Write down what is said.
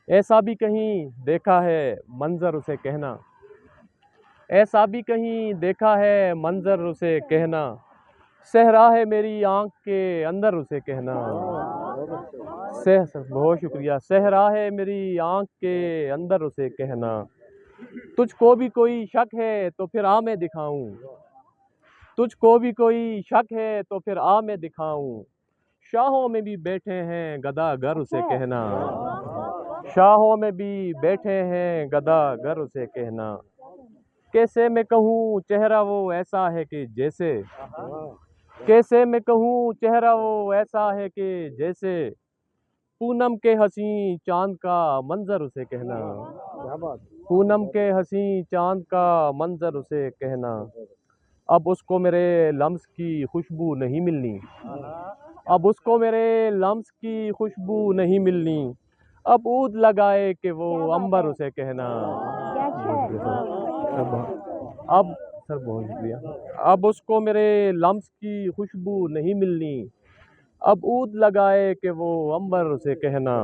ایسا بھی کہیں دیکھا ہے منظر اسے کہنا، ایسا بھی کہیں دیکھا ہے منظر اسے کہنا، صحرا ہے میری آنکھ کے اندر اسے کہنا، بہت شکریہ، صحرا ہے میری آنکھ کے اندر اسے کہنا، تجھ کو بھی کوئی شک ہے تو پھر آ میں دکھاؤں، تجھ کو بھی کوئی شک ہے تو پھر آ میں دکھاؤں، شاہوں میں بھی بیٹھے ہیں گدا گر اسے کہنا، شاہوں میں بھی بیٹھے ہیں گدا گر اسے کہنا، کیسے میں کہوں چہرہ وہ ایسا ہے کہ جیسے، کیسے میں کہوں چہرہ وہ ایسا ہے کہ جیسے، پونم کے حسین چاند کا منظر اسے کہنا، پونم کے حسین چاند کا منظر اسے کہنا، اب اس کو میرے لمس کی خوشبو نہیں ملنی، اب اس کو میرے لمس کی خوشبو نہیں ملنی، اب عود لگائے کہ وہ عنبر اسے کہنا، اب سر بہت شکریہ، اب اس کو میرے لمس کی خوشبو نہیں ملنی، اب عود لگائے کہ وہ عنبر اسے کہنا۔